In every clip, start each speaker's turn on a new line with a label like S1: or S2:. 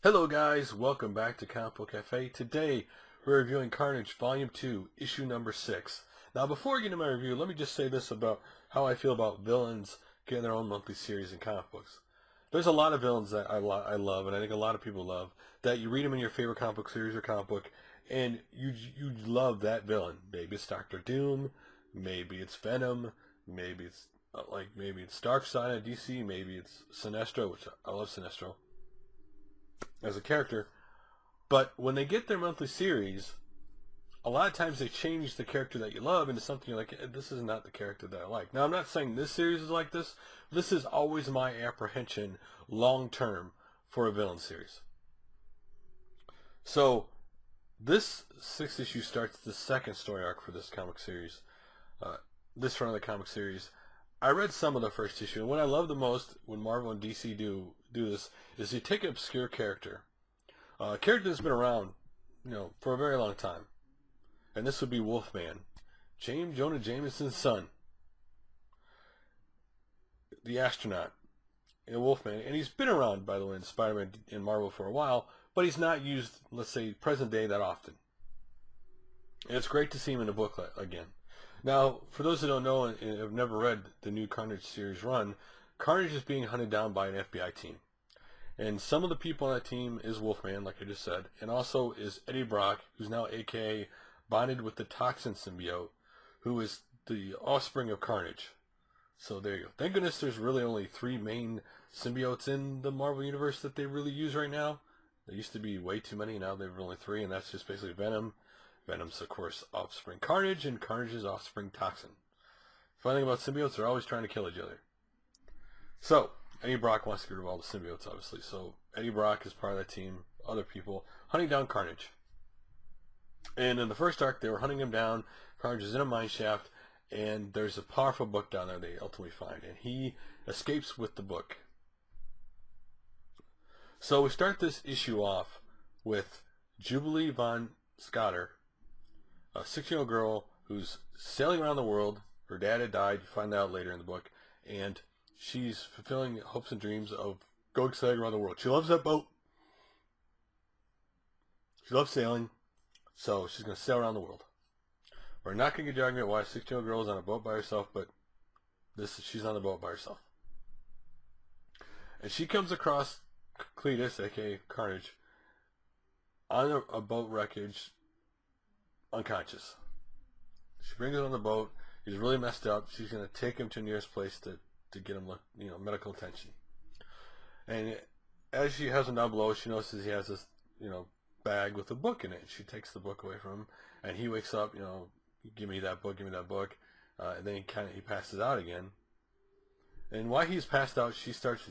S1: Hello guys, welcome back to Comic Book Cafe. Today we're reviewing Carnage Volume 2, Issue number 6. Now before I get into my review, let me just say this about how I feel about villains getting their own monthly series in comic books. There's a lot of villains that I love, and I think a lot of people love, that you read them in your favorite comic book series or comic book, and you love that villain. Maybe it's Doctor Doom, maybe it's Venom, maybe it's Darkseid on DC, maybe it's Sinestro, which I love Sinestro as a character. But when they get their monthly series, a lot of times they change the character that you love into something you're like, this is not the character that I like. Now, I'm not saying this series is like this. This is always my apprehension long term for a villain series. So this 6th issue starts the second story arc for this comic series, this run of the comic series. I read some of the first issue, and what I love the most when Marvel and DC do this is you take an obscure character, a character that's been around, for a very long time, and this would be Wolfman, James Jonah Jameson's son, the astronaut, Wolfman, and he's been around, by the way, in Spider-Man and Marvel for a while, but he's not used, let's say, present day that often. And it's great to see him in a book again. Now, for those who don't know and have never read the new Carnage series run, Carnage is being hunted down by an FBI team. And some of the people on that team is Wolfman, like I just said, and also is Eddie Brock, who's now a.k.a. bonded with the Toxin symbiote, who is the offspring of Carnage. So there you go. Thank goodness there's really only 3 main symbiotes in the Marvel Universe that they really use right now. There used to be way too many, now there's only 3, and that's just basically Venom. Venom's, of course, offspring Carnage, and Carnage's offspring Toxin. Funny thing about symbiotes, they're always trying to kill each other. So, Eddie Brock wants to get rid of all the symbiotes, obviously. So, Eddie Brock is part of that team, other people, hunting down Carnage. And in the first arc, they were hunting him down. Carnage is in a mine shaft, and there's a powerful book down there they ultimately find. And he escapes with the book. So, we start this issue off with Jubilee von Scotter, a 6-year-old girl who's sailing around the world. Her dad had died, you find out later in the book, and she's fulfilling hopes and dreams of going sailing around the world. She loves that boat. She loves sailing, so she's going to sail around the world. We're not going to get argument why a 6-year-old girl is on a boat by herself, but she's on the boat by herself. And she comes across Cletus, aka Carnage, on a boat wreckage, unconscious. She brings him on the boat. He's really messed up. She's going to take him to the nearest place to get him, medical attention. And as she has him down below, she notices he has this, bag with a book in it. She takes the book away from him, and he wakes up, give me that book, and then he passes out again. And while he's passed out, she starts,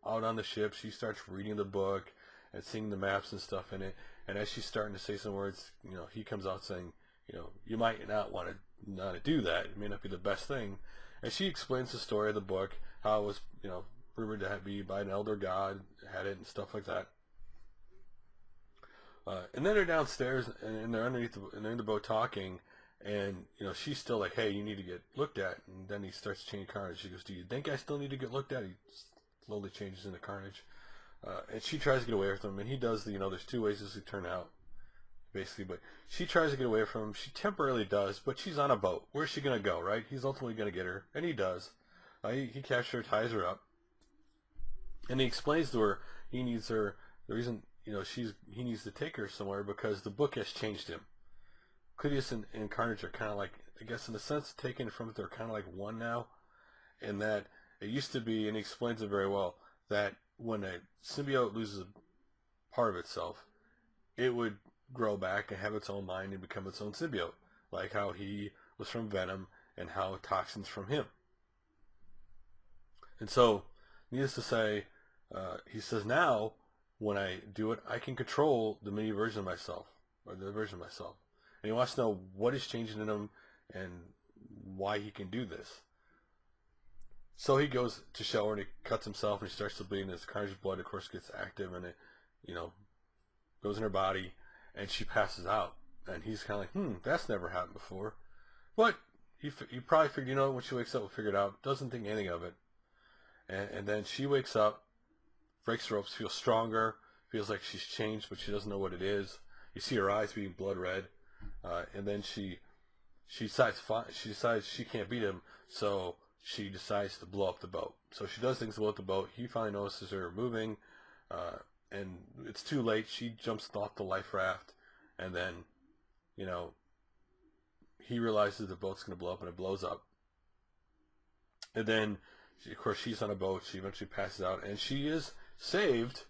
S1: out on the ship. She starts reading the book and seeing the maps and stuff in it. And as she's starting to say some words, he comes out saying, you might not want to do that. It may not be the best thing. And she explains the story of the book, how it was, rumored to be by an elder god, had it and stuff like that. And then they're downstairs and they're underneath they're in the boat talking, and she's still like, hey, you need to get looked at. And then he starts changing Carnage. She goes, do you think I still need to get looked at? He slowly changes into Carnage. And she tries to get away from him, and he does there's 2 ways this could turn out, basically, but she tries to get away from him. She temporarily does, but she's on a boat. Where's she going to go, right? He's ultimately going to get her, and he does. He captures her, ties her up, and he explains to her he needs her, the reason, he needs to take her somewhere because the book has changed him. Cletus and Carnage are kind of like, I guess in a sense, taken from it, they're kind of like one now, and that it used to be, and he explains it very well, that when a symbiote loses a part of itself, it would grow back and have its own mind and become its own symbiote, like how he was from Venom and how Toxin's from him. And so, needless to say, he says now, when I do it, I can control the mini version of myself, or the version of myself. And he wants to know what is changing in him and why he can do this. So he goes to shower and he cuts himself and he starts to bleed, and his Carnage blood, of course, gets active, and it, goes in her body, and she passes out. And he's kind of like, that's never happened before. But he probably figured, when she wakes up, we'll figure it out. Doesn't think anything of it. And then she wakes up, breaks the ropes, feels stronger. feels like she's changed, but she doesn't know what it is. You see her eyes being blood red, and then she decides she can't beat him, so she decides to blow up the boat. So she does things to blow up the boat. He finally notices her moving, and it's too late. She jumps off the life raft, and then, you know, he realizes the boat's going to blow up, and it blows up. And then, of course, she's on a boat. She eventually passes out, and she is saved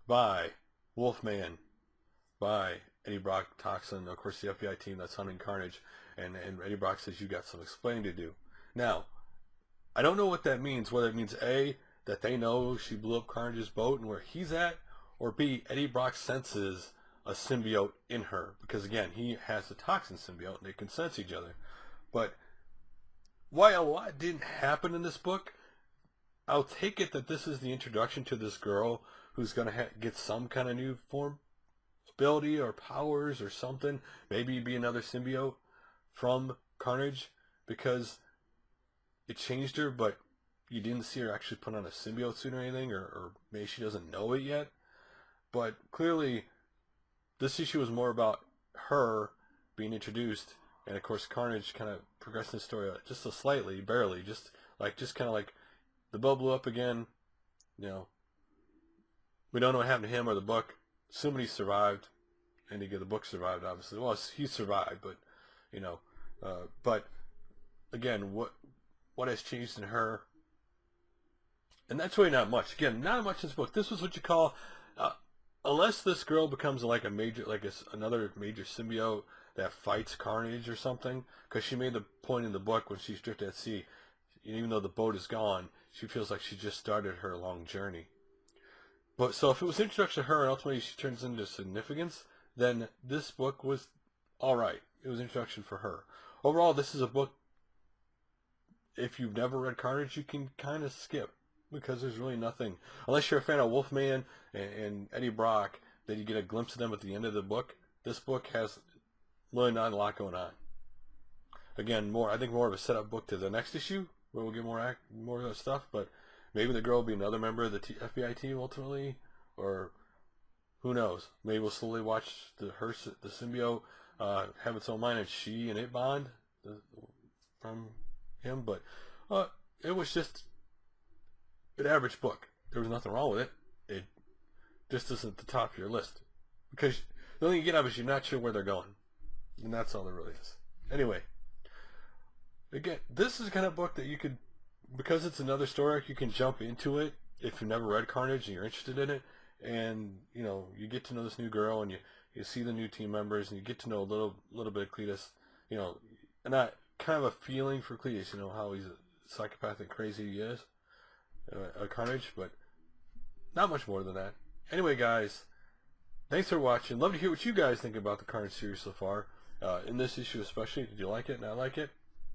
S1: by Wolfman, by Eddie Brock, Toxin, of course, the FBI team that's hunting Carnage. And Eddie Brock says, you got some explaining to do. Now, I don't know what that means, whether it means A, that they know she blew up Carnage's boat and where he's at, or B, Eddie Brock senses a symbiote in her. Because, again, he has the Toxin symbiote, and they can sense each other. But while a lot didn't happen in this book, I'll take it that this is the introduction to this girl who's going to get some kind of new form, ability, or powers, or something. Maybe be another symbiote from Carnage, because it changed her, but you didn't see her actually put on a symbiote suit or anything, or maybe she doesn't know it yet. But clearly, this issue was more about her being introduced, and of course Carnage kind of progressing the story just so slightly, barely, just kind of like the boat blew up again. You know, we don't know what happened to him or the book. Somebody survived, and the book survived, obviously. Well, he survived, but you know, but again, what has changed in her? And that's really not much. Again, not much in this book. This was what you call, unless this girl becomes like another major symbiote that fights Carnage or something, because she made the point in the book when she's drifted at sea, even though the boat is gone, she feels like she just started her long journey. But so if it was introduction to her and ultimately she turns into significance, then this book was all right. It was an introduction for her. Overall, this is a book, if you've never read Carnage, you can kind of skip, because there's really nothing. Unless you're a fan of Wolfman and Eddie Brock, that you get a glimpse of them at the end of the book. This book has really not a lot going on. Again, I think more of a setup book to the next issue, where we'll get more stuff, but maybe the girl will be another member of the FBI team ultimately, or who knows? Maybe we'll slowly watch the symbiote have its own mind, and she and it bond from him. But it was just an average book. There was nothing wrong with it. It just isn't the top of your list, because the only thing you get out of it is you're not sure where they're going, and that's all there really is. Anyway, again, this is the kind of book that you could, because it's another story arc, you can jump into it if you've never read Carnage and you're interested in it, and you know, you get to know this new girl, and you see the new team members, and you get to know a little bit of Cletus, you know, and I kind of a feeling for Cletus, you know, how he's a psychopathic crazy he is, a Carnage, but not much more than that. Anyway, guys, thanks for watching. Love to hear what you guys think about the Carnage series so far. In this issue especially, did you like it? Not like it?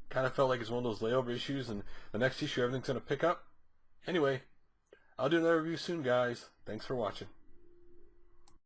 S1: Kind of felt like it's one of those layover issues, and the next issue everything's going to pick up. Anyway, I'll do another review soon, guys. Thanks for watching.